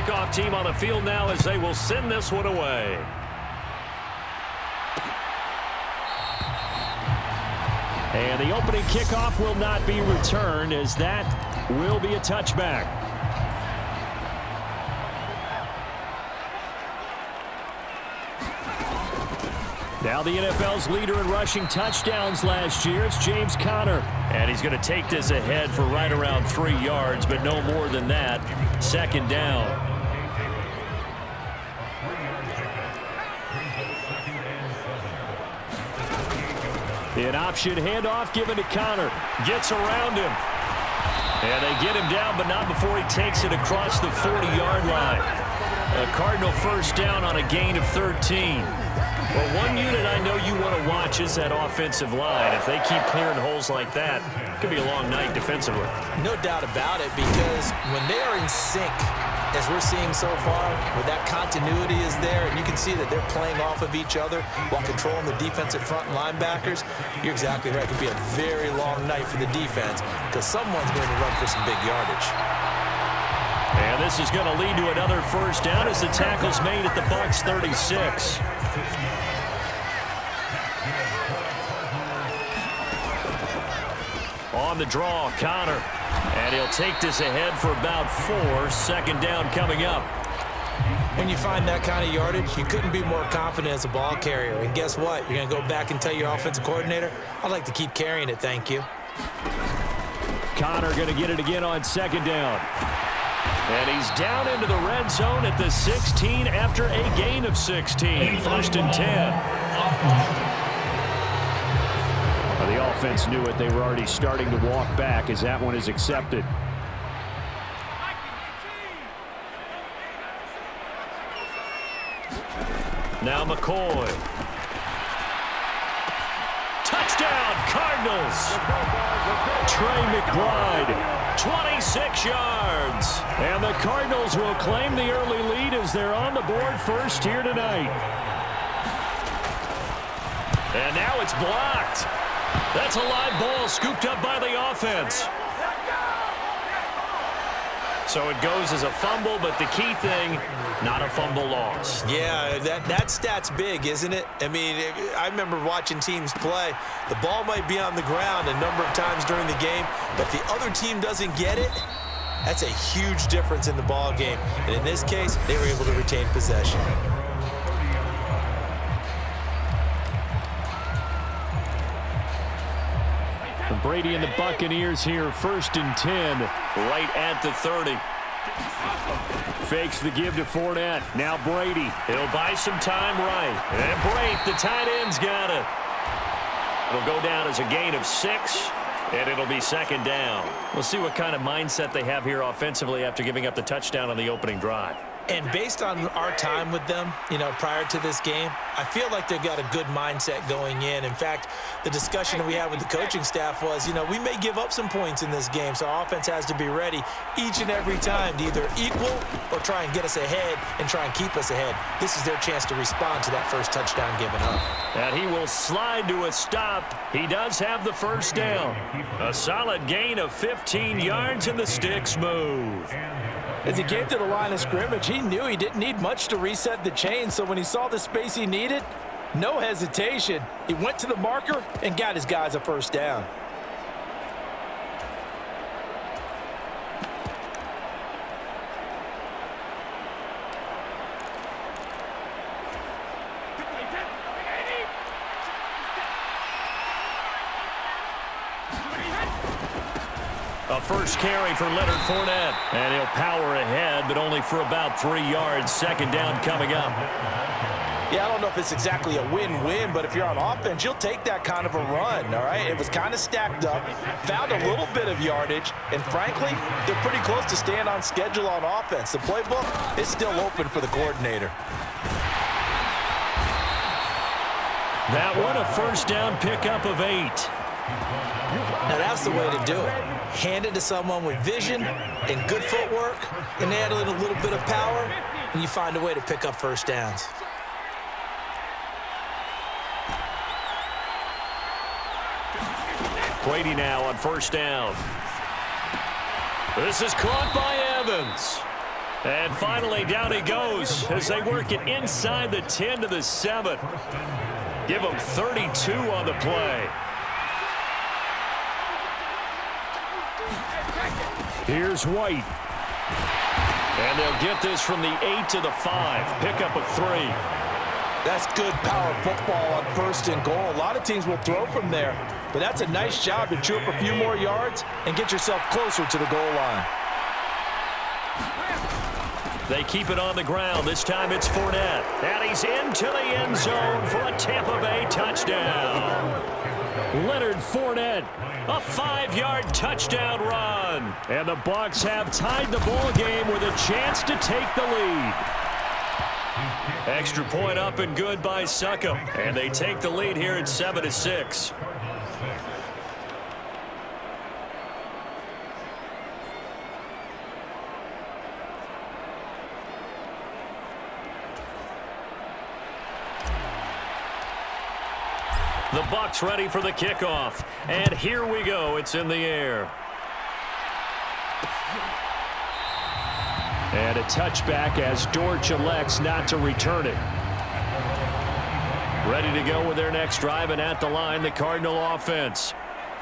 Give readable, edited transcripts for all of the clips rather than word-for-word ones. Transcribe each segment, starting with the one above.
kickoff team on the field now as they will send this one away. And the opening kickoff will not be returned, as that will be a touchback. Now the NFL's leader in rushing touchdowns last year, it's James Conner. And he's going to take this ahead for right around 3 yards, but no more than that. Second down. An option handoff given to Conner. Gets around him. And they get him down, but not before he takes it across the 40-yard line. A Cardinal first down on a gain of 13. Well, one unit I know you want to watch is that offensive line. If they keep clearing holes like that, it could be a long night defensively. No doubt about it, because when they are in sync, as we're seeing so far, where that continuity is there, and you can see that they're playing off of each other while controlling the defensive front linebackers, you're exactly right. It could be a very long night for the defense because someone's going to run for some big yardage. And this is going to lead to another first down as the tackle's made at the Bucs 36. On the draw, Conner. And he'll take this ahead for about 4. Second down coming up. When you find that kind of yardage, you couldn't be more confident as a ball carrier. And guess what? You're going to go back and tell your offensive coordinator, I'd like to keep carrying it, thank you. Conner going to get it again on second down. And he's down into the red zone at the 16 after a gain of 16. First and 10. The offense knew it. They were already starting to walk back as that one is accepted. Now McCoy. Touchdown, Cardinals. Trey McBride, 26 yards. And the Cardinals will claim the early lead as they're on the board first here tonight. And now it's blocked. That's a live ball scooped up by the offense. So it goes as a fumble, but the key thing, not a fumble loss. Yeah, that stat's big, isn't it? I mean, I remember watching teams play. The ball might be on the ground a number of times during the game, but the other team doesn't get it. That's a huge difference in the ball game. And in this case, they were able to retain possession. Brady and the Buccaneers here, first and 10, right at the 30. Fakes the give to Fournette. Now Brady. He'll buy some time right. And Brady, the tight end's got it. It'll go down as a gain of 6, and it'll be second down. We'll see what kind of mindset they have here offensively after giving up the touchdown on the opening drive. And based on our time with them, prior to this game, I feel like they've got a good mindset going in. In fact, the discussion that we had with the coaching staff was, we may give up some points in this game, so our offense has to be ready each and every time to either equal or try and get us ahead and try and keep us ahead. This is their chance to respond to that first touchdown given up. And he will slide to a stop. He does have the first down. A solid gain of 15 yards, and the sticks move. As he came to the line of scrimmage, he knew he didn't need much to reset the chain, so when he saw the space he needed, no hesitation. He went to the marker and got his guys a first down. A first carry for Leonard Fournette. And he'll power ahead, but only for about 3 yards. Second down coming up. Yeah, I don't know if it's exactly a win-win, but if you're on offense, you'll take that kind of a run, all right? It was kind of stacked up, found a little bit of yardage, and frankly, they're pretty close to staying on schedule on offense. The playbook is still open for the coordinator. That one, a first down pickup of 8. Now that's the way to do it. Hand it to someone with vision and good footwork, and add a little bit of power, and you find a way to pick up first downs. Brady now on first down. This is caught by Evans. And finally, down he goes as they work it inside the 10 to the 7. Give him 32 on the play. Here's White. And they'll get this from the 8 to the 5. Pick up a 3. That's good power football on 1st and goal. A lot of teams will throw from there, but that's a nice job to chew up a few more yards and get yourself closer to the goal line. They keep it on the ground. This time it's Fournette. And he's into the end zone for a Tampa Bay touchdown. Leonard Fournette, a 5-yard touchdown run. And the Bucs have tied the ball game with a chance to take the lead. Extra point up and good by Succop. And they take the lead here at 7-6. The Bucs ready for the kickoff. And here we go. It's in the air. And a touchback as Dortch elects not to return it. Ready to go with their next drive, and at the line, the Cardinal offense.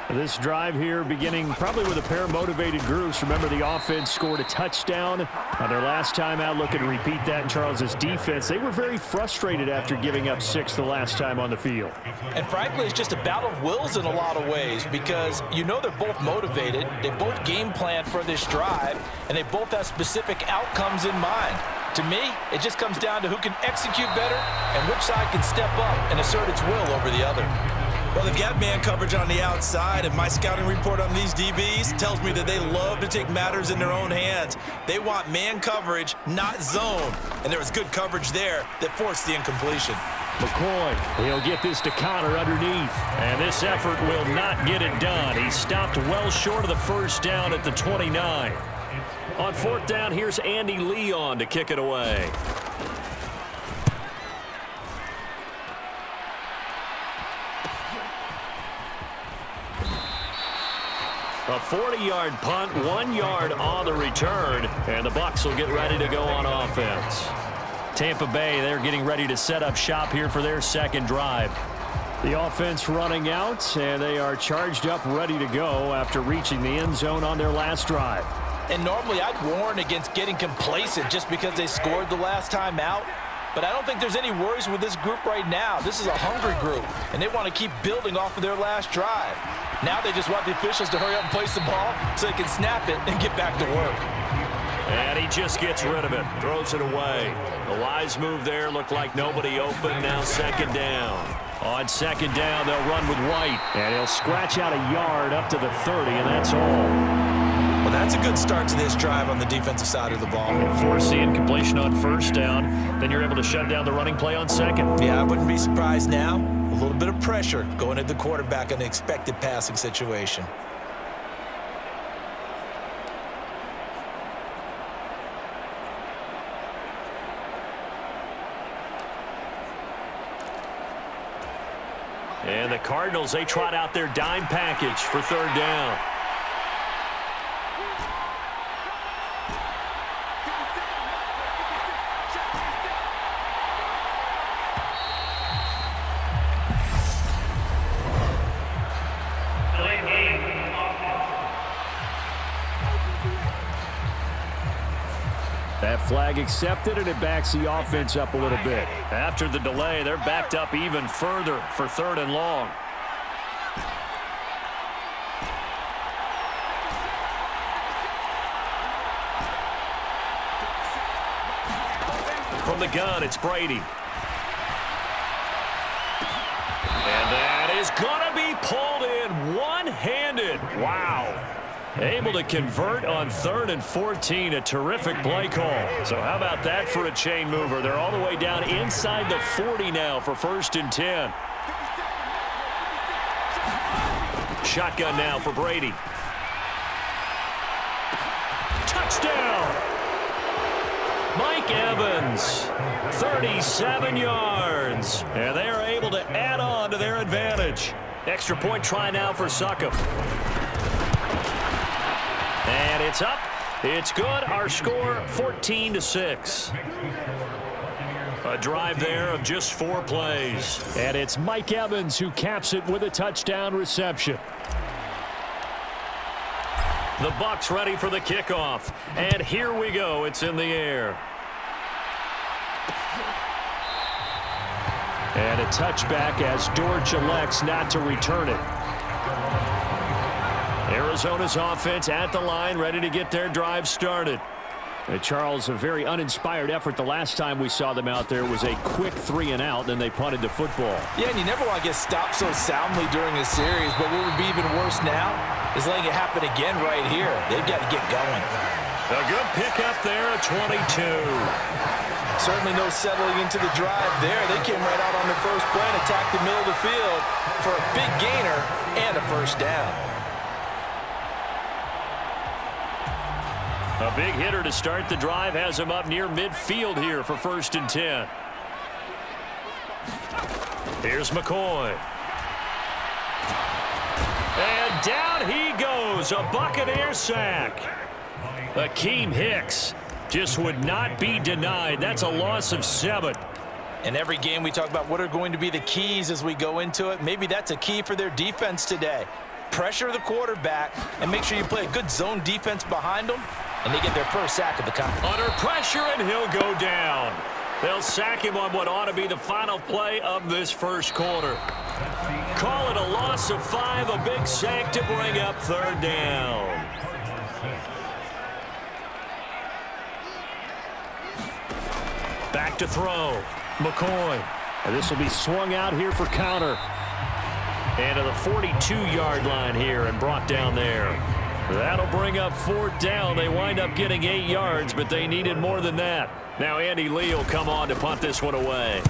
This drive here beginning probably with a pair of motivated groups. Remember, the offense scored a touchdown on their last time out. Looking to repeat that in Charles's defense. They were very frustrated after giving up 6 the last time on the field. And frankly, it's just a battle of wills in a lot of ways because you know they're both motivated. They both game plan for this drive, and they both have specific outcomes in mind. To me, it just comes down to who can execute better and which side can step up and assert its will over the other. Well, they've got man coverage on the outside, and my scouting report on these DBs tells me that they love to take matters in their own hands. They want man coverage, not zone. And there was good coverage there that forced the incompletion. McCoy, he'll get this to Connor underneath. And this effort will not get it done. He stopped well short of the first down at the 29. On 4th down, here's Andy Leon to kick it away. A 40-yard punt, 1 yard on the return, and the Bucs will get ready to go on offense. Tampa Bay, they're getting ready to set up shop here for their second drive. The offense running out, and they are charged up, ready to go after reaching the end zone on their last drive. And normally I'd warn against getting complacent just because they scored the last time out. But I don't think there's any worries with this group right now. This is a hungry group, and they want to keep building off of their last drive. Now they just want the officials to hurry up and place the ball so they can snap it and get back to work. And he just gets rid of it, throws it away. The wise move there, looked like nobody open, now 2nd down. On 2nd down, they'll run with White, and he'll scratch out a yard up to the 30, and that's all. Well, that's a good start to this drive on the defensive side of the ball. Force the incompletion on 1st down, then you're able to shut down the running play on 2nd. Yeah, I wouldn't be surprised now. A little bit of pressure going at the quarterback in an expected passing situation. And the Cardinals, they trot out their dime package for 3rd down. That flag accepted, and it backs the offense up a little bit. After the delay, they're backed up even further for 3rd and long. From the gun, it's Brady. And that is going to be pulled in one-handed. Wow. Able to convert on 3rd and 14, a terrific play call. So how about that for a chain mover? They're all the way down inside the 40 now for 1st and 10. Shotgun now for Brady. Touchdown! Mike Evans, 37 yards. And they are able to add on to their advantage. Extra point try now for Succop. And it's up, It's good. Our score, 14-6. A drive there of just 4 plays. And it's Mike Evans who caps it with a touchdown reception. The Bucs ready for the kickoff. And here we go. It's in the air. And a touchback as Dortch elects not to return it. Arizona's offense at the line, ready to get their drive started. Charles, a very uninspired effort. The last time we saw them out there was a quick 3-and-out, then they punted the football. Yeah, and you never want to get stopped so soundly during a series, but what would be even worse now is letting it happen again right here. They've got to get going. A good pickup there at 22. Certainly no settling into the drive there. They came right out on the first play and attacked the middle of the field for a big gainer and a first down. A big hitter to start the drive has him up near midfield here for 1st and 10. Here's McCoy. And down he goes. A Buccaneer sack. Akeem Hicks just would not be denied. That's a loss of 7. In every game we talk about what are going to be the keys as we go into it. Maybe that's a key for their defense today. Pressure the quarterback and make sure you play a good zone defense behind them, and they get their first sack of the contest. Under pressure, and he'll go down. They'll sack him on what ought to be the final play of this first quarter. Call it a loss of 5, a big sack to bring up 3rd down. Back to throw. McCoy. And this will be swung out here for counter. And to the 42-yard line here and brought down there. That'll bring up 4th down. They wind up getting 8 yards, but they needed more than that. Now Andy Lee will come on to punt this one away.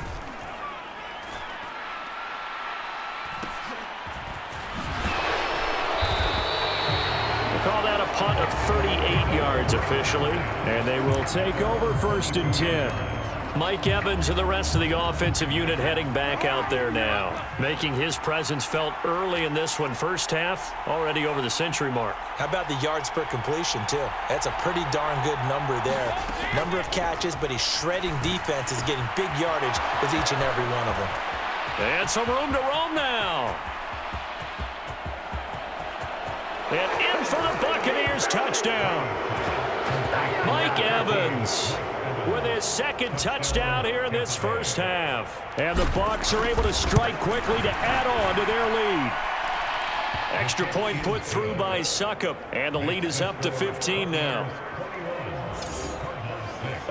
We'll call that a punt of 38 yards officially. And they will take over 1st and 10. Mike Evans and the rest of the offensive unit heading back out there now. Making his presence felt early in this one. First half, already over the century mark. How about the yards per completion, too? That's a pretty darn good number there. Number of catches, but he's shredding defense, is getting big yardage with each and every one of them. And some room to roam now. And in for the Buccaneers touchdown. Mike Evans with his 2nd touchdown here in this first half. And the Bucs are able to strike quickly to add on to their lead. Extra point put through by Suckup, and the lead is up to 15 now.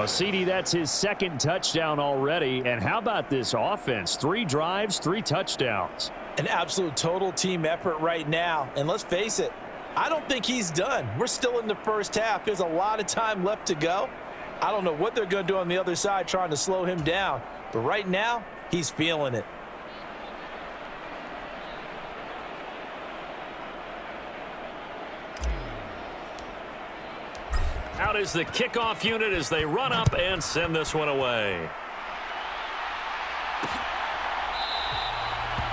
CD, that's his 2nd touchdown already. And how about this offense? 3 drives, 3 touchdowns. An absolute total team effort right now. And let's face it, I don't think he's done. We're still in the first half. There's a lot of time left to go. I don't know what they're going to do on the other side trying to slow him down. But right now, he's feeling it. Out is the kickoff unit as they run up and send this one away.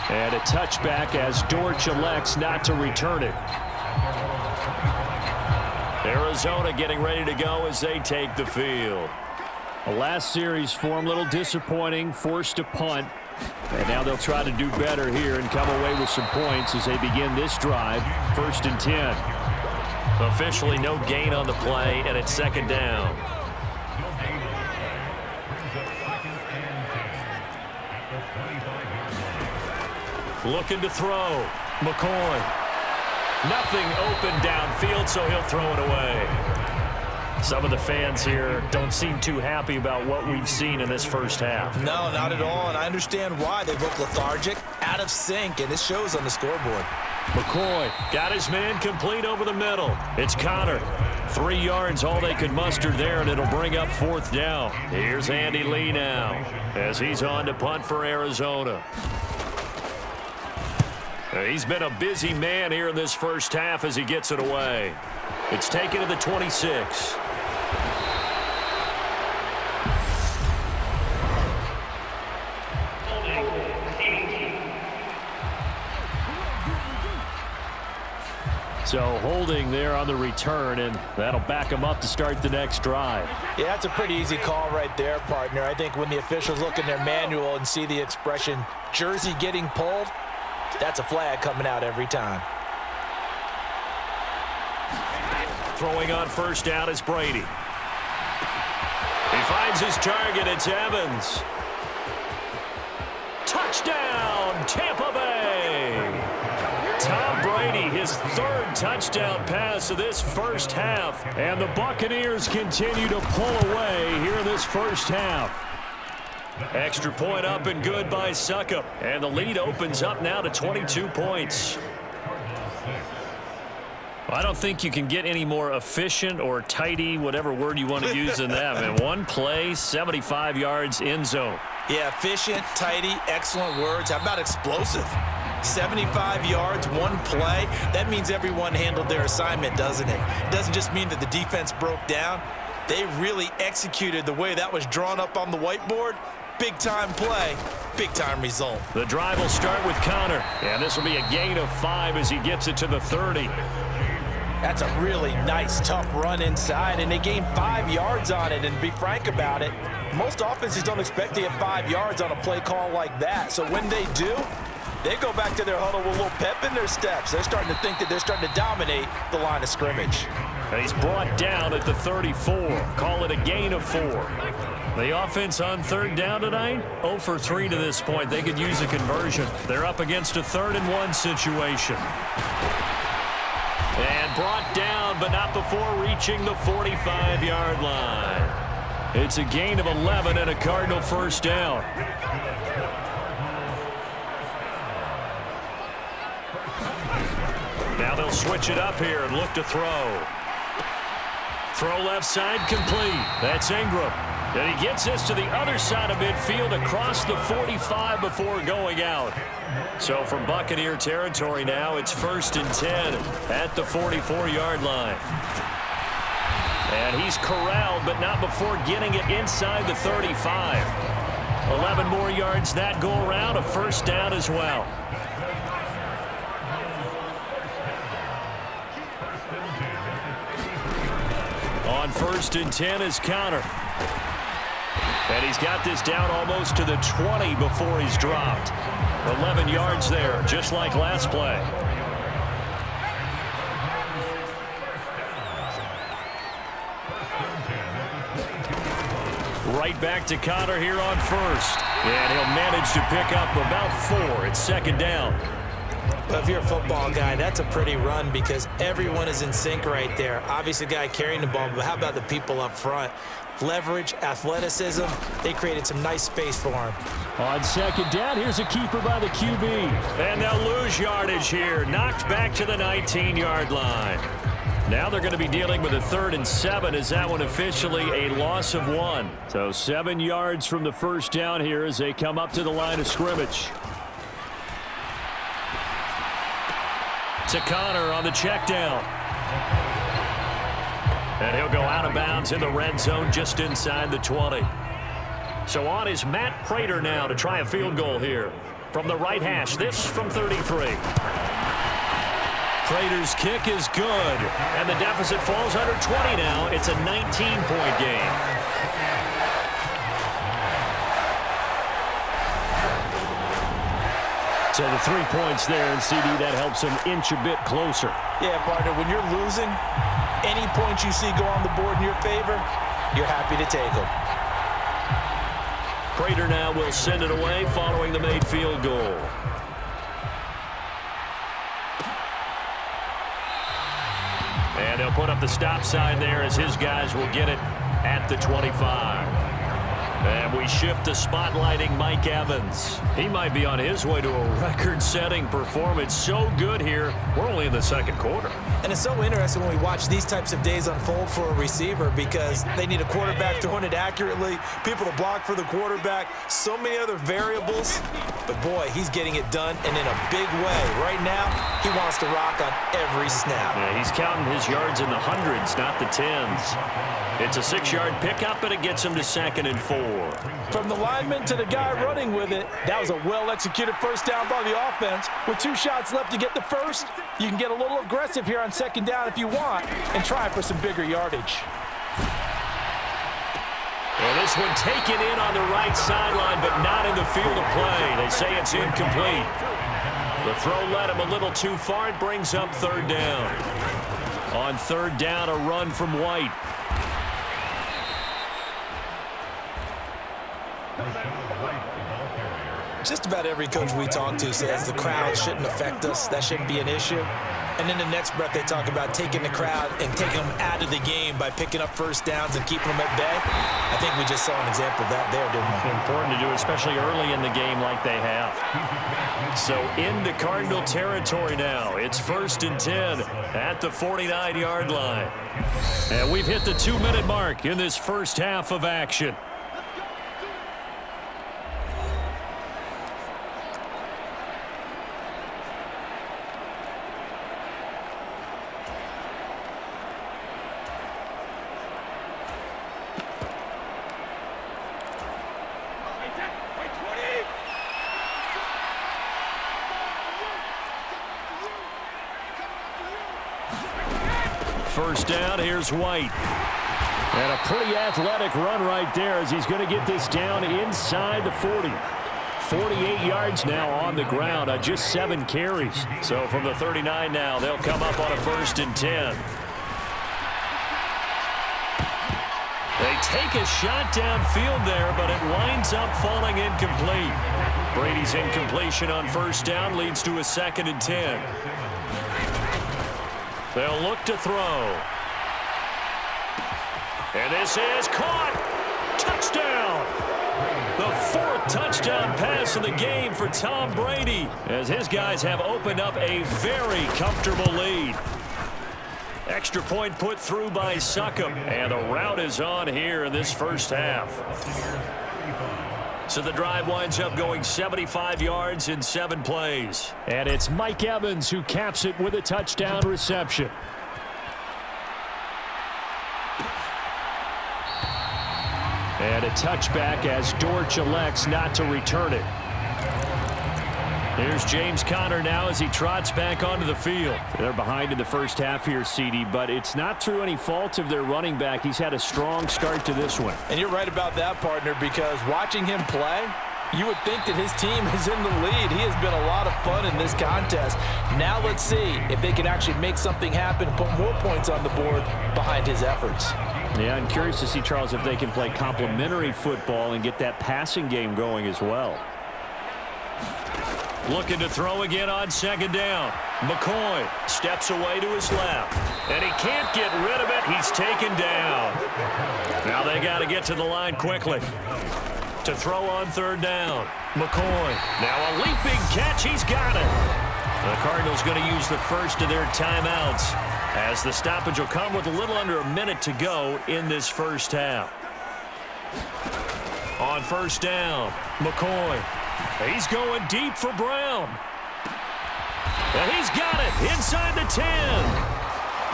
And a touchback as Dortch elects not to return it. Arizona getting ready to go as they take the field. The last series for them, a little disappointing, forced to punt. And now they'll try to do better here and come away with some points as they begin this drive. 1st and 10. Officially no gain on the play, and it's 2nd down. Looking to throw. McCoy. Nothing open downfield, so he'll throw it away. Some of the fans here don't seem too happy about what we've seen in this first half. No, not at all, and I understand why. They look lethargic, out of sync, and it shows on the scoreboard. McCoy got his man complete over the middle. It's Connor. 3 yards, all they could muster there, and it'll bring up 4th down. Here's Andy Lee now as he's on to punt for Arizona. He's been a busy man here in this first half as he gets it away. It's taken to the 26. So holding there on the return, and that'll back them up to start the next drive. Yeah, that's a pretty easy call right there, partner. I think when the officials look in their manual and see the expression jersey getting pulled, that's a flag coming out every time. Throwing on first down is Brady. He finds his target. It's Evans. Touchdown, Tampa Bay. Tom Brady, his third touchdown pass of this first half. And the Buccaneers continue to pull away here in this first half. Extra point up and good by Succop. And the lead opens up now to 22 points. I don't think you can get any more efficient or tidy, whatever word you want to use in that. And one play, 75 yards end zone. Yeah, efficient, tidy, excellent words. How about explosive? 75 yards, one play. That means everyone handled their assignment, doesn't it? It doesn't just mean that the defense broke down. They really executed the way that was drawn up on the whiteboard. Big-time play, big-time result. The drive will start with Connor. And this will be a gain of 5 as he gets it to the 30. That's a really nice, tough run inside, and they gained 5 yards on it. And to be frank about it, most offenses don't expect to get 5 yards on a play call like that. So when they do, they go back to their huddle with a little pep in their steps. They're starting to think that they're starting to dominate the line of scrimmage. And he's brought down at the 34. Call it a gain of 4. The offense on third down tonight, 0 for 3 to this point. They could use a conversion. They're up against a 3rd-and-1 situation. And brought down, but not before reaching the 45-yard line. It's a gain of 11 and a Cardinal first down. Now they'll switch it up here and look to throw. Throw left side complete. That's Ingram. And he gets this to the other side of midfield across the 45 before going out. So from Buccaneer territory now, it's 1st and 10 at the 44-yard line. And he's corralled, but not before getting it inside the 35. 11 more yards that go around, a first down as well. On 1st and 10 is Connor. And he's got this down almost to the 20 before he's dropped. 11 yards there, just like last play. Right back to Connor here on 1st. And he'll manage to pick up about 4. It's 2nd down. Well, if you're a football guy, that's a pretty run because everyone is in sync right there. Obviously, the guy carrying the ball, but how about the people up front? Leverage, athleticism, they created some nice space for him. On 2nd down, here's a keeper by the QB. And they'll lose yardage here. Knocked back to the 19-yard line. Now they're going to be dealing with a 3rd and 7. Is that one officially a loss of 1? So 7 yards from the first down here as they come up to the line of scrimmage. To Connor on the check down. And he'll go out of bounds in the red zone just inside the 20. So on is Matt Prater now to try a field goal here. From the right hash, this from 33. Prater's kick is good. And the deficit falls under 20 now. It's a 19-point game. So the 3 points there, and CD, that helps him inch a bit closer. Yeah, partner, when you're losing, any points you see go on the board in your favor, you're happy to take them. Prater now will send it away following the made field goal. And they'll put up the stop sign there as his guys will get it at the 25. And we shift to spotlighting Mike Evans. He might be on his way to a record-setting performance. So good here. We're only in the 2nd quarter. And it's so interesting when we watch these types of days unfold for a receiver because they need a quarterback throwing it accurately, people to block for the quarterback, so many other variables. But, boy, he's getting it done and in a big way. Right now, he wants to rock on every snap. Yeah, he's counting his yards in the hundreds, not the tens. It's a 6-yard pickup, and it gets him to 2nd and 4. score. From the lineman to the guy running with it, that was a well-executed first down by the offense. With 2 shots left to get the first, you can get a little aggressive here on second down if you want and try for some bigger yardage. Well, this one taken in on the right sideline, but not in the field of play. They say it's incomplete. The throw led him a little too far. It brings up third down. On third down, a run from White. Just about every coach we talk to says the crowd shouldn't affect us. That shouldn't be an issue. And in the next breath, they talk about taking the crowd and taking them out of the game by picking up first downs and keeping them at bay. I think we just saw an example of that there, didn't we? Important to do, especially early in the game like they have. So into Cardinal territory now. It's 1st and 10 at the 49-yard line. And we've hit the 2-minute mark in this first half of action. First down, here's White. And a pretty athletic run right there as he's going to get this down inside the 40. 48 yards now on the ground on just 7 carries. So from the 39 now, they'll come up on a 1st and 10. They take a shot downfield there, but it winds up falling incomplete. Brady's incompletion on first down leads to a 2nd and 10. They'll look to throw. And this is caught. Touchdown. The 4th touchdown pass of the game for Tom Brady as his guys have opened up a very comfortable lead. Extra point put through by Succop, and the route is on here in this first half. So the drive winds up going 75 yards in 7 plays. And it's Mike Evans who caps it with a touchdown reception. And a touchback as Dortch elects not to return it. Here's James Conner now as he trots back onto the field. They're behind in the first half here, CD, but it's not through any fault of their running back. He's had a strong start to this one. And you're right about that, partner, because watching him play, you would think that his team is in the lead. He has been a lot of fun in this contest. Now let's see if they can actually make something happen, put more points on the board behind his efforts. Yeah, I'm curious to see, Charles, if they can play complementary football and get that passing game going as well. Looking to throw again on second down. McCoy steps away to his left. And he can't get rid of it. He's taken down. Now they got to get to the line quickly. To throw on third down. McCoy. Now a leaping catch. He's got it. The Cardinals going to use the first of their timeouts as the stoppage will come with a little under a minute to go in this first half. On first down, McCoy. He's going deep for Brown. And he's got it inside the 10.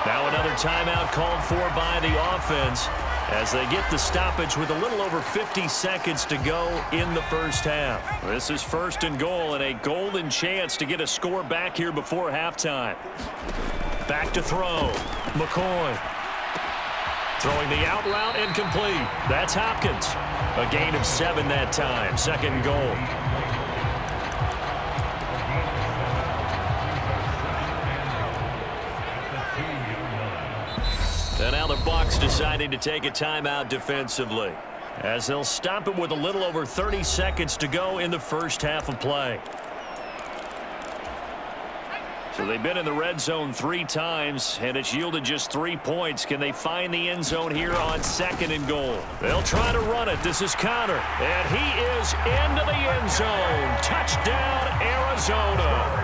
Now another timeout called for by the offense as they get the stoppage with a little over 50 seconds to go in the first half. This is 1st and goal and a golden chance to get a score back here before halftime. Back to throw. McCoy. Throwing the out route and complete. That's Hopkins. A gain of 7 that time. 2nd and goal. And now the Bucs deciding to take a timeout defensively as they'll stop it with a little over 30 seconds to go in the first half of play. So they've been in the red zone 3 times, and it's yielded just 3 points. Can they find the end zone here on 2nd and goal? They'll try to run it. This is Conner, and he is into the end zone. Touchdown, Arizona.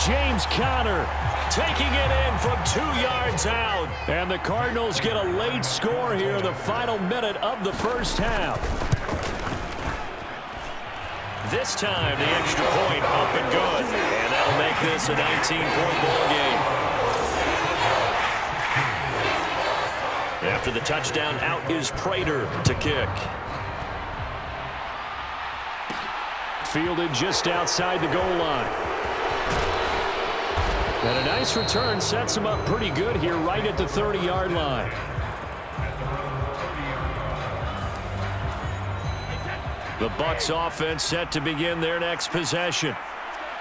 James Conner taking it in from 2 yards out. And the Cardinals get a late score here in the final minute of the first half. This time, the extra point up and good. And that'll make this a 19-point ball game. After the touchdown, out is Prater to kick. fielded just outside the goal line. And a nice return sets him up pretty good here right at the 30-yard line. The Bucs offense set to begin their next possession.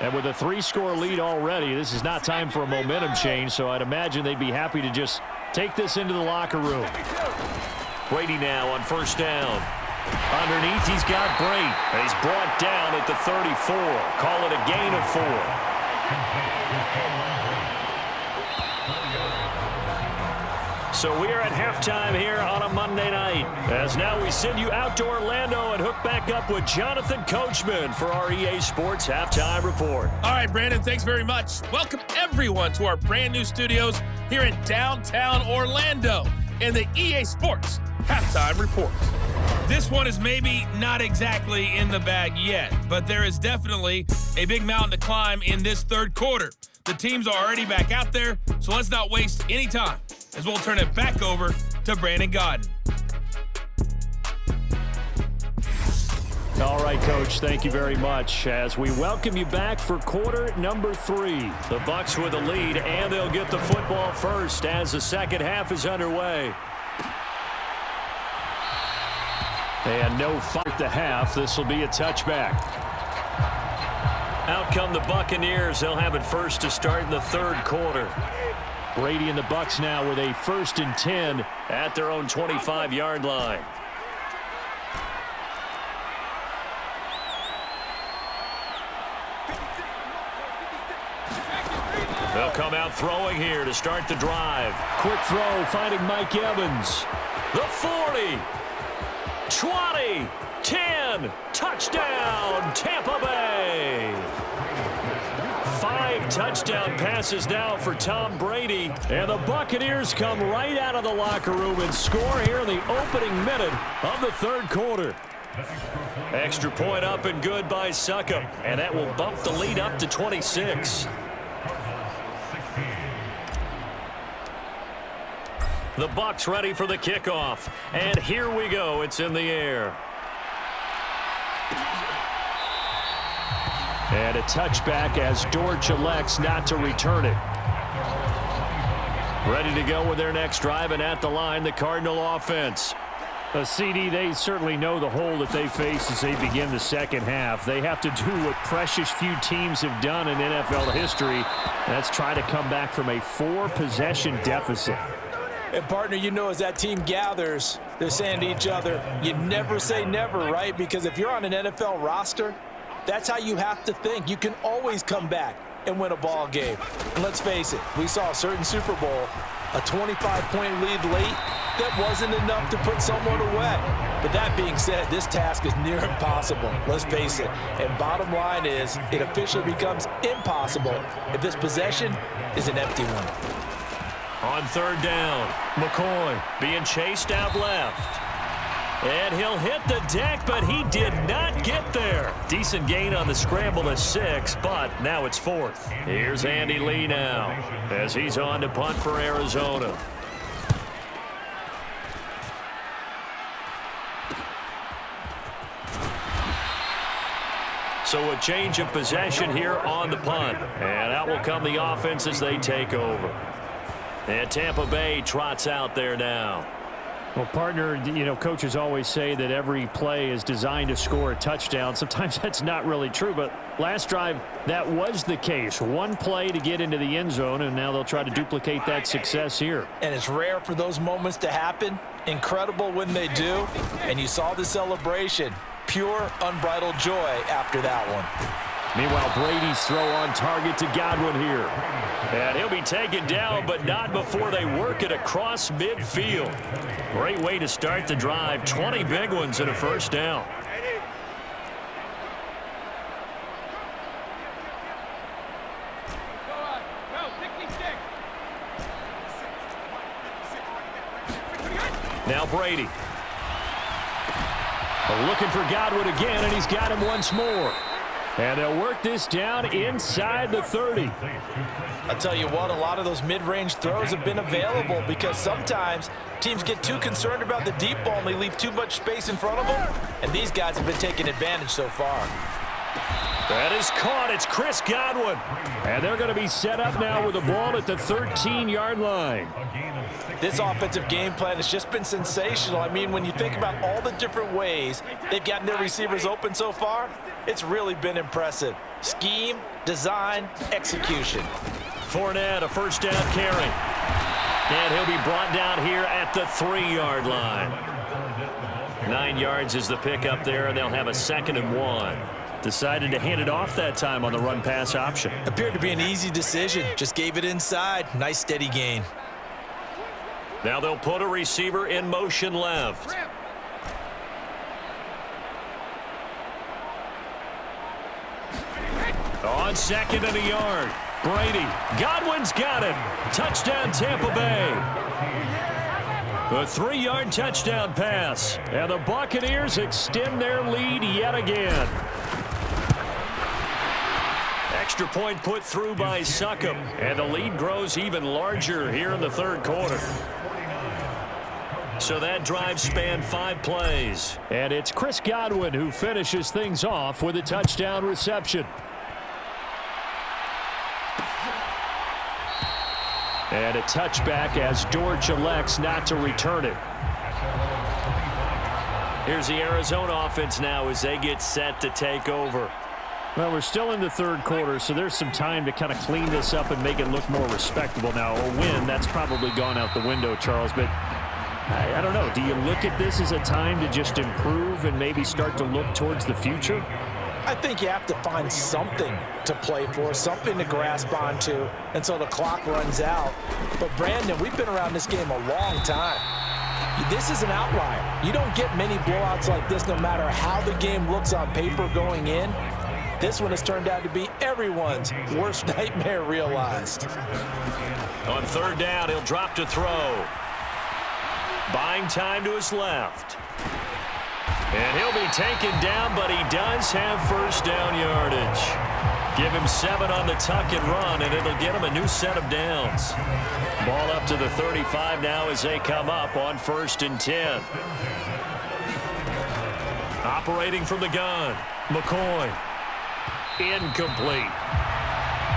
And with a 3-score lead already, this is not time for a momentum change, so I'd imagine they'd be happy to just take this into the locker room. Brady now on first down. Underneath, he's got Brate. And he's brought down at the 34. Call it a gain of 4. So we are at halftime here on a Monday night. As now we send you out to Orlando and hook back up with Jonathan Coachman for our EA Sports Halftime Report. All right, Brandon, thanks very much. Welcome everyone to our brand new studios here in downtown Orlando in the EA Sports Halftime Report. This one is maybe not exactly in the bag yet, but there is definitely a big mountain to climb in this third quarter. The teams are already back out there, so let's not waste any time as we'll turn it back over to Brandon Godden. All right, Coach, thank you very much as we welcome you back for quarter number 3. The Bucs with the lead, and they'll get the football first as the second half is underway. And no fight at the half. This will be a touchback. Out come the Buccaneers. They'll have it first to start in the third quarter. Brady and the Bucs now with a 1st and 10 at their own 25-yard line. They'll come out throwing here to start the drive. Quick throw, finding Mike Evans. The 40, 20, 10, touchdown, Tampa Bay. 5 touchdown passes now for Tom Brady. And the Buccaneers come right out of the locker room and score here in the opening minute of the third quarter. Extra point up and good by Suckup. And that will bump the lead up to 26. The Bucs ready for the kickoff. And here we go. It's in the air. And a touchback as Dortch elects not to return it. Ready to go with their next drive, and at the line, the Cardinal offense. A CD, they certainly know the hole that they face as they begin the second half. They have to do what precious few teams have done in NFL history. That's try to come back from a 4-possession deficit. And, partner, you know, as that team gathers, they're saying to each other, you never say never, right? Because if you're on an NFL roster, that's how you have to think. You can always come back and win a ball game. And let's face it, we saw a certain Super Bowl, a 25-point lead late, that wasn't enough to put someone away. But that being said, this task is near impossible. Let's face it. And bottom line is, it officially becomes impossible if this possession is an empty one. On third down, McCoy being chased out left. And he'll hit the deck, but he did not get there. Decent gain on the scramble to 6, but now it's 4th. Here's Andy Lee now as he's on to punt for Arizona. So a change of possession here on the punt. And out will come the offense as they take over. And Tampa Bay trots out there now. Well, partner, you know, coaches always say that every play is designed to score a touchdown. Sometimes that's not really true, but last drive, that was the case. One play to get into the end zone, and now they'll try to duplicate that success here. And it's rare for those moments to happen. Incredible when they do. And you saw the celebration. Pure, unbridled joy after that one. Meanwhile, Brady's throw on target to Godwin here. And he'll be taken down, but not before they work it across midfield. Great way to start the drive. 20 big ones and a first down. Now Brady. Looking for Godwin again, and he's got him once more. And they'll work this down inside the 30. I'll tell you what, a lot of those mid-range throws have been available because sometimes teams get too concerned about the deep ball and they leave too much space in front of them. And these guys have been taking advantage so far. That is caught. It's Chris Godwin. And they're going to be set up now with the ball at the 13-yard line. This offensive game plan has just been sensational. I mean, when you think about all the different ways they've gotten their receivers open so far, it's really been impressive. Scheme, design, execution. Fournette, a first down carry. And he'll be brought down here at the 3-yard line. 9 yards is the pickup there, and they'll have a 2nd and 1. Decided to hand it off that time on the run-pass option. Appeared to be an easy decision. Just gave it inside. Nice steady gain. Now they'll put a receiver in motion left. On 2nd and a yard. Brady. Godwin's got it. Touchdown, Tampa Bay. A 3-yard touchdown pass. And the Buccaneers extend their lead yet again. Extra point put through by Succop. And the lead grows even larger here in the 3rd quarter. So that drive spanned 5 plays. And it's Chris Godwin who finishes things off with a touchdown reception. And a touchback as Dortch elects not to return it. Here's the Arizona offense now as they get set to take over. Well, we're still in the 3rd quarter, so there's some time to kind of clean this up and make it look more respectable. Now, a win, that's probably gone out the window, Charles, but I don't know. Do you look at this as a time to just improve and maybe start to look towards the future? I think you have to find something to play for, something to grasp onto until the clock runs out. But, Brandon, we've been around this game a long time. This is an outlier. You don't get many blowouts like this no matter how the game looks on paper going in. This one has turned out to be everyone's worst nightmare realized. On 3rd down, he'll drop to throw. Buying time to his left. And he'll be taken down, but he does have first down yardage. Give him 7 on the tuck and run, and it'll get him a new set of downs. Ball up to the 35 now as they come up on 1st and 10. Operating from the gun, McCoy. Incomplete.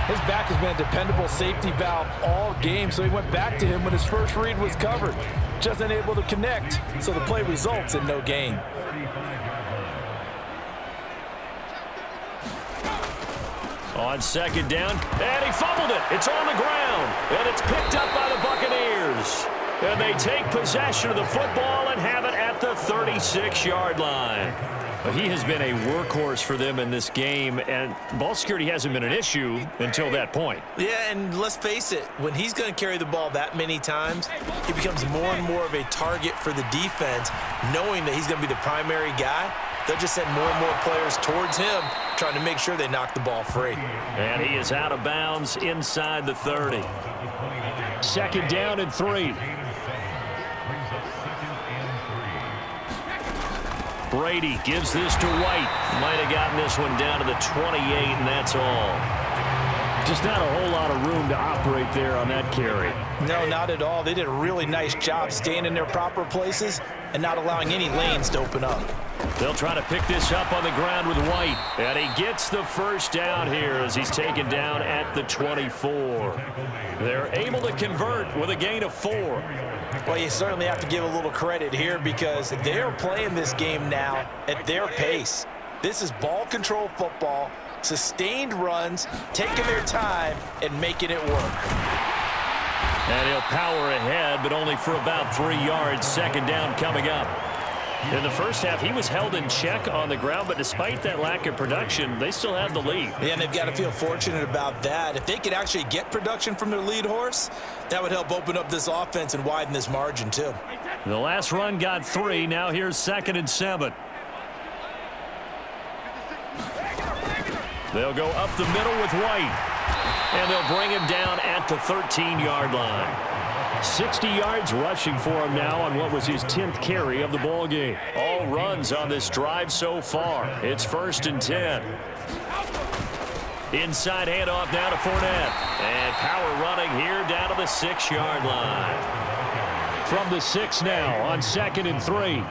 His back has been a dependable safety valve all game, so he went back to him when his first read was covered. Just unable to connect, so the play results in no gain. On 2nd down, and he fumbled it. It's on the ground, and it's picked up by the Buccaneers. And they take possession of the football and have it at the 36-yard line. He has been a workhorse for them in this game, and ball security hasn't been an issue until that point. Yeah, and let's face it, when he's going to carry the ball that many times, he becomes more and more of a target for the defense, knowing that he's going to be the primary guy. They'll just send more and more players towards him, trying to make sure they knock the ball free. And he is out of bounds inside the 30. 2nd down and 3. Brady gives this to White. Might have gotten this one down to the 28, and that's all. Just not a whole lot of room to operate there on that carry. No, not at all. They did a really nice job staying in their proper places and not allowing any lanes to open up. They'll try to pick this up on the ground with White. And he gets the first down here as he's taken down at the 24. They're able to convert with a gain of 4. Well, you certainly have to give a little credit here because they're playing this game now at their pace. This is ball control football, sustained runs, taking their time, and making it work. And he'll power ahead, but only for about 3 yards. 2nd down coming up. In the first half, he was held in check on the ground, but despite that lack of production, they still have the lead. Yeah, and they've got to feel fortunate about that. If they could actually get production from their lead horse, that would help open up this offense and widen this margin, too. The last run got 3. Now here's 2nd and 7. They'll go up the middle with White. And they'll bring him down at the 13-yard line. 60 yards rushing for him now on what was his 10th carry of the ball game. All runs on this drive so far. It's 1st and 10. Inside handoff now to Fournette. And power running here down to the 6-yard line. From the 6 now on 2nd and 3.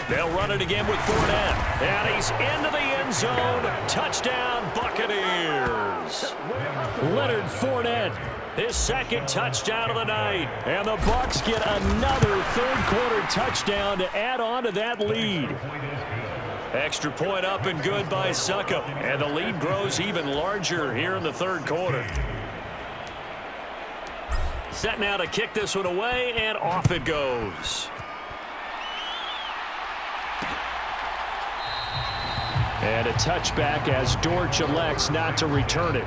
They'll run it again with Fournette. And he's into the end zone. Touchdown, Buccaneers. Leonard Fournette, his second touchdown of the night. And the Bucs get another third-quarter touchdown to add on to that lead. Extra point up and good by Suckup. And the lead grows even larger here in the third quarter. Set now to kick this one away, and off it goes. And a touchback as Dortch elects not to return it.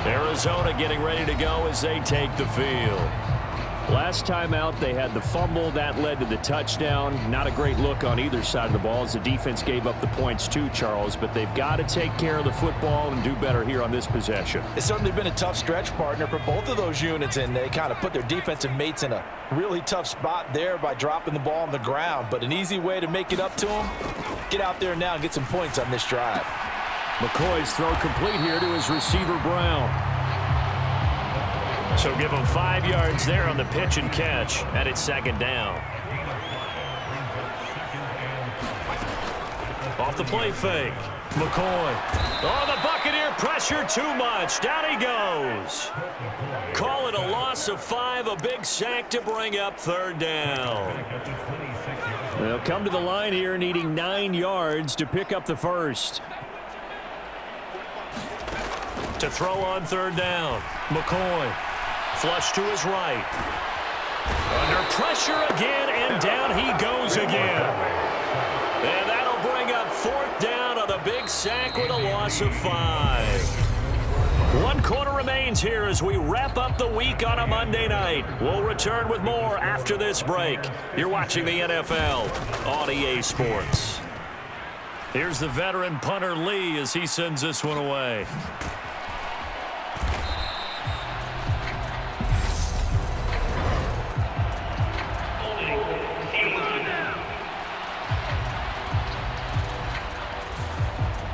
Arizona getting ready to go as they take the field. Last time out, they had the fumble. That led to the touchdown. Not a great look on either side of the ball as the defense gave up the points too, Charles. But they've got to take care of the football and do better here on this possession. It's certainly been a tough stretch, partner, for both of those units, and they kind of put their defensive mates in a really tough spot there by dropping the ball on the ground. But an easy way to make it up to them, get out there now and get some points on this drive. McCoy's throw complete here to his receiver, Brown. So give him 5 yards there on the pitch and catch, and it's second down. Off the play fake. McCoy. Oh, the Buccaneer pressure too much. Down he goes. Call it a loss of 5, a big sack to bring up third down. They'll come to the line here needing 9 yards to pick up the first. To throw on third down. McCoy. Flush to his right. Under pressure again, and down he goes again. And that'll bring up fourth down on a big sack with a loss of 5. 1 quarter remains here as we wrap up the week on a Monday night. We'll return with more after this break. You're watching the NFL on EA Sports. Here's the veteran punter Lee as he sends this one away.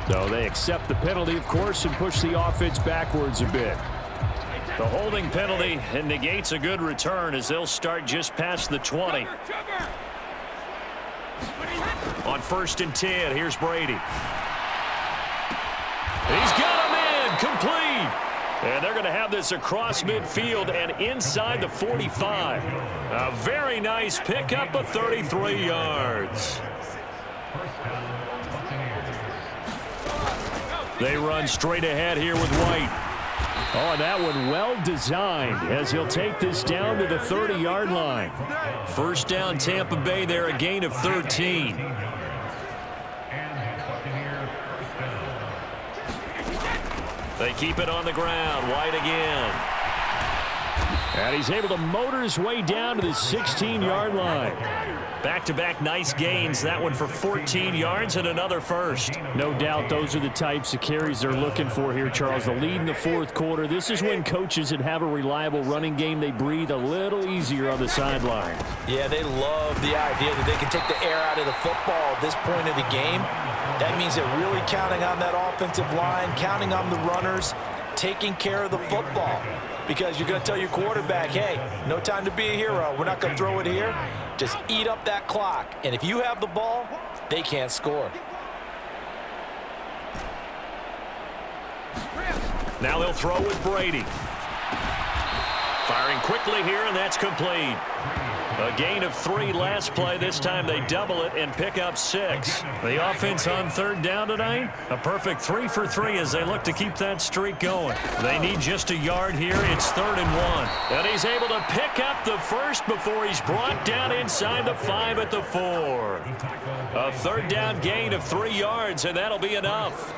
So they accept the penalty, of course, and push the offense backwards a bit. The holding penalty negates a good return as they'll start just past the 20. On 1st and 10, here's Brady. He's got him in, complete. And they're going to have this across midfield and inside the 45. A very nice pickup of 33 yards. They run straight ahead here with White. Oh, and that one well designed as he'll take this down to the 30-yard line. First down, Tampa Bay there, a gain of 13. They keep it on the ground. White again. And he's able to motor his way down to the 16-yard line. Back-to-back nice gains. That one for 14 yards and another first. No doubt those are the types of carries they're looking for here, Charles. The lead in the fourth quarter. This is when coaches that have a reliable running game, they breathe a little easier on the sideline. Yeah, they love the idea that they can take the air out of the football at this point of the game. That means they're really counting on that offensive line, counting on the runners, taking care of the football. Because you're going to tell your quarterback, hey, no time to be a hero. We're not going to throw it here. Just eat up that clock. And if you have the ball, they can't score. Now they'll throw with Brady. Firing quickly here, and that's complete. A gain of 3 last play. This time they double it and pick up 6. The offense on third down tonight, a perfect 3 for 3 as they look to keep that streak going. They need just a yard here. It's 3rd and 1. And he's able to pick up the first before he's brought down inside the 5 at the 4. A third down gain of 3 yards, and that'll be enough.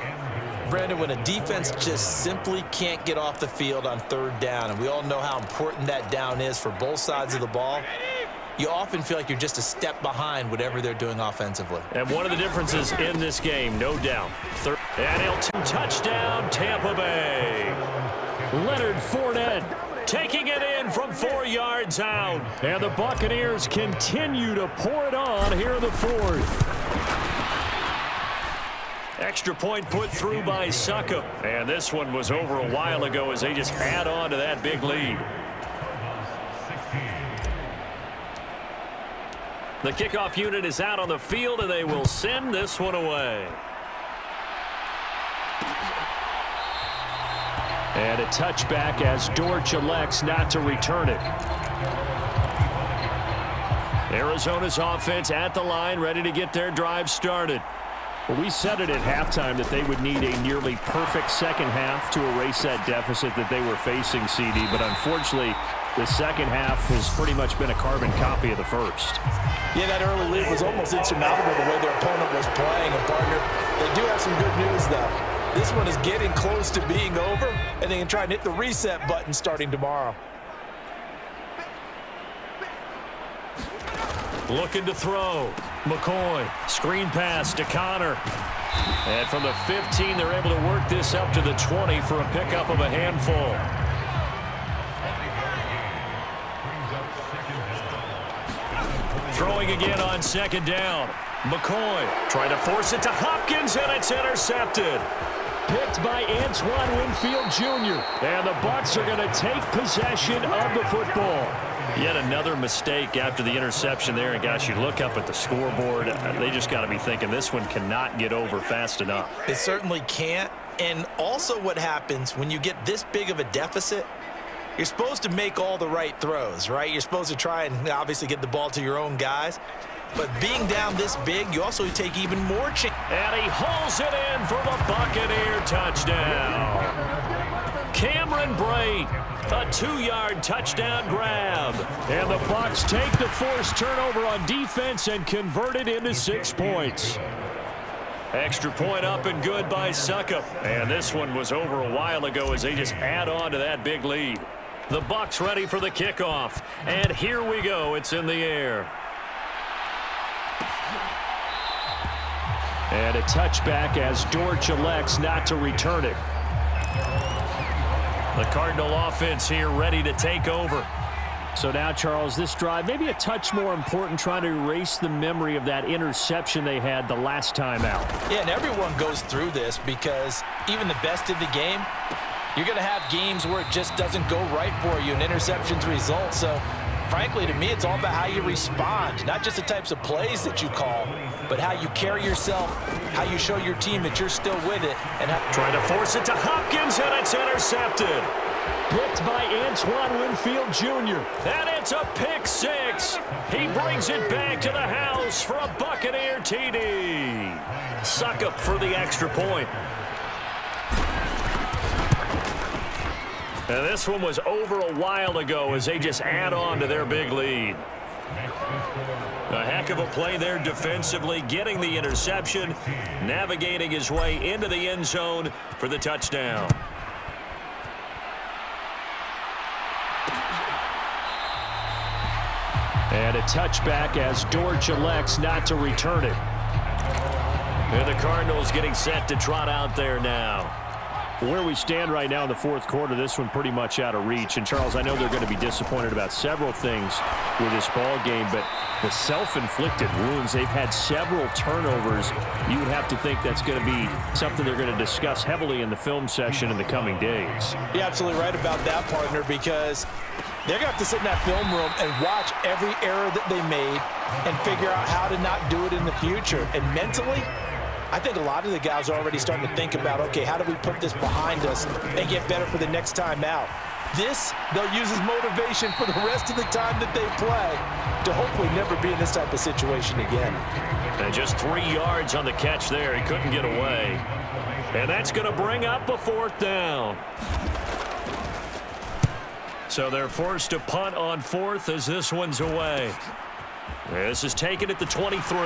Brandon, when a defense just simply can't get off the field on third down, and we all know how important that down is for both sides of the ball, you often feel like you're just a step behind whatever they're doing offensively. And one of the differences in this game, no doubt. And Hilton, touchdown, Tampa Bay. Leonard Fournette taking it in from 4 yards out. And the Buccaneers continue to pour it on here in the fourth. Extra point put through by Suckup. And this one was over a while ago as they just add on to that big lead. The kickoff unit is out on the field, and they will send this one away. And a touchback as Dortch elects not to return it. Arizona's offense at the line, ready to get their drive started. Well, we said it at halftime that they would need a nearly perfect second half to erase that deficit that they were facing, CD. But unfortunately, the second half has pretty much been a carbon copy of the first. Yeah, that early lead was almost insurmountable the way their opponent was playing. And, partner, they do have some good news, though. This one is getting close to being over, and they can try and hit the reset button starting tomorrow. Looking to throw. McCoy. Screen pass to Connor. And from the 15, they're able to work this up to the 20 for a pickup of a handful. Throwing again on second down. McCoy trying to force it to Hopkins, and it's intercepted. Picked by Antoine Winfield Jr. And the Bucs are going to take possession of the football. Yet another mistake after the interception there. And, gosh, you look up at the scoreboard. They just got to be thinking this one cannot get over fast enough. It certainly can't. And also what happens when you get this big of a deficit, you're supposed to make all the right throws, right? You're supposed to try and obviously get the ball to your own guys. But being down this big, you also take even more chance. And he hauls it in for the Buccaneer touchdown. Cameron Brate, a 2-yard touchdown grab. And the Bucs take the forced turnover on defense and convert it into 6 points. Extra point up and good by Suckup. And this one was over a while ago as they just add on to that big lead. The Bucs ready for the kickoff. And here we go. It's in the air. And a touchback as Dortch elects not to return it. The Cardinal offense here ready to take over. So now, Charles, this drive maybe a touch more important, trying to erase the memory of that interception they had the last time out. Yeah, and everyone goes through this because even the best of the game, you're going to have games where it just doesn't go right for you and interceptions result. So, frankly, to me, it's all about how you respond, not just the types of plays that you call, but how you carry yourself, how you show your team that you're still with it. And trying to force it to Hopkins, and it's intercepted. Picked by Antoine Winfield Jr. And it's a pick six. He brings it back to the house for a Buccaneer TD. Suckup for the extra point. And this one was over a while ago as they just add on to their big lead. A heck of a play there defensively, getting the interception, navigating his way into the end zone for the touchdown. And a touchback as Dortch elects not to return it. And the Cardinals getting set to trot out there now. Where we stand right now in the fourth quarter, this one pretty much out of reach. And, Charles, I know they're going to be disappointed about several things with this ball game, but the self-inflicted wounds, they've had several turnovers. You would have to think that's going to be something they're going to discuss heavily in the film session in the coming days. You're absolutely right about that, partner, because they're going to have to sit in that film room and watch every error that they made and figure out how to not do it in the future. And mentally, I think a lot of the guys are already starting to think about, okay, how do we put this behind us and get better for the next time out? This, they'll use as motivation for the rest of the time that they play to hopefully never be in this type of situation again. And just 3 yards on the catch there. He couldn't get away. And that's going to bring up a fourth down. So they're forced to punt on fourth as this one's away. This is taken at the 23.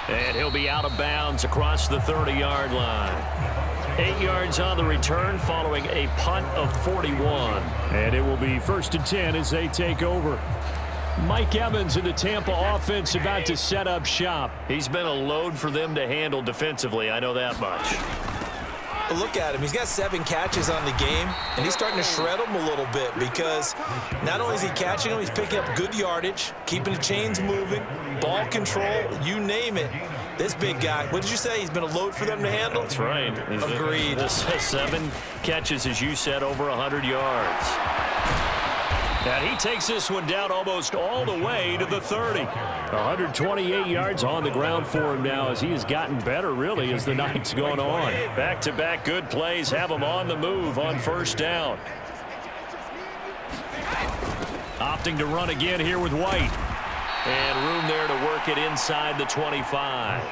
And he'll be out of bounds across the 30-yard line. 8 yards on the return following a punt of 41. And it will be 1st and 10 as they take over. Mike Evans in the Tampa offense about to set up shop. He's been a load for them to handle defensively, I know that much. Look at him. He's got 7 catches on the game, and he's starting to shred them a little bit because not only is he catching them, he's picking up good yardage, keeping the chains moving, ball control, you name it. This big guy, what did you say? He's been a load for them to handle? That's right. Agreed. 7 catches, as you said, over 100 yards. And he takes this one down almost all the way to the 30. 128 yards on the ground for him now as he has gotten better, really, as the night's gone on. Back-to-back good plays have him on the move on first down. Opting to run again here with White. And room there to work it inside the 25.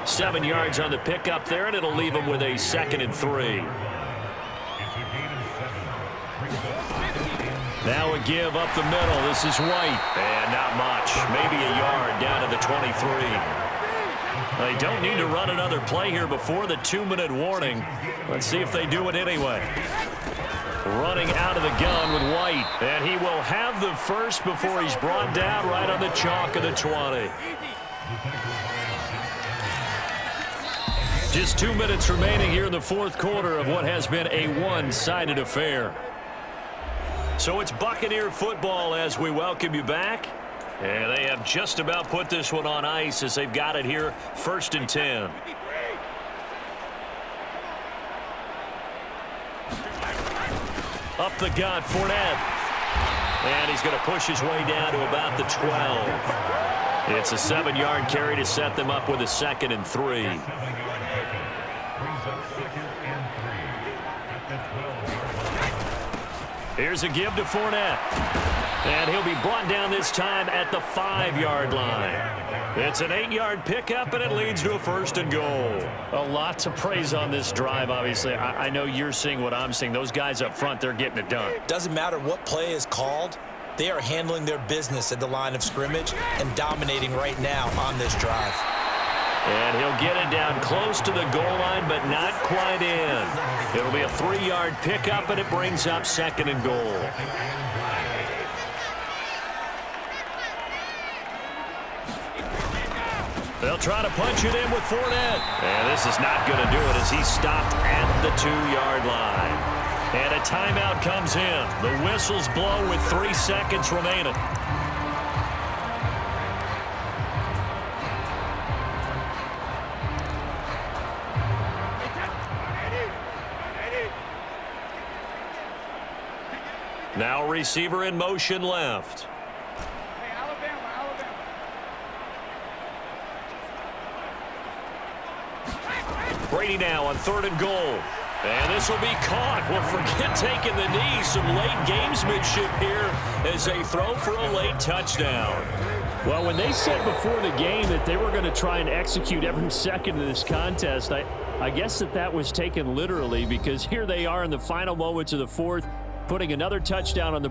7 yards on the pickup there, and it'll leave him with a 2nd and 3. Now a give up the middle. This is White. And not much. Maybe a yard down to the 23. They don't need to run another play here before the 2-minute warning. Let's see if they do it anyway. Running out of the gun with White. And he will have the first before he's brought down right on the chalk of the 20. Just 2 minutes remaining here in the fourth quarter of what has been a one-sided affair. So it's Buccaneer football as we welcome you back. And they have just about put this one on ice as they've got it here, 1st and 10. Up the gut, Fournette. And he's going to push his way down to about the 12. It's a 7-yard carry to set them up with a 2nd and 3. Here's a give to Fournette. And he'll be brought down this time at the 5-yard line. It's an 8-yard pickup, and it leads to a 1st and goal. A lot to praise on this drive, obviously. I know you're seeing what I'm seeing. Those guys up front, they're getting it done. Doesn't matter what play is called. They are handling their business at the line of scrimmage and dominating right now on this drive. And he'll get it down close to the goal line, but not quite in. It'll be a 3-yard pickup, and it brings up 2nd and goal. They'll try to punch it in with Fournette. And this is not going to do it as he's stopped at the 2-yard line. And a timeout comes in. The whistles blow with 3 seconds remaining. Now receiver in motion left. Brady now on 3rd and goal. And this will be caught. Well, forget taking the knee. Some late gamesmanship here as they throw for a late touchdown. Well, when they said before the game that they were going to try and execute every second of this contest, I guess that was taken literally, because here they are in the final moments of the fourth, putting another touchdown on the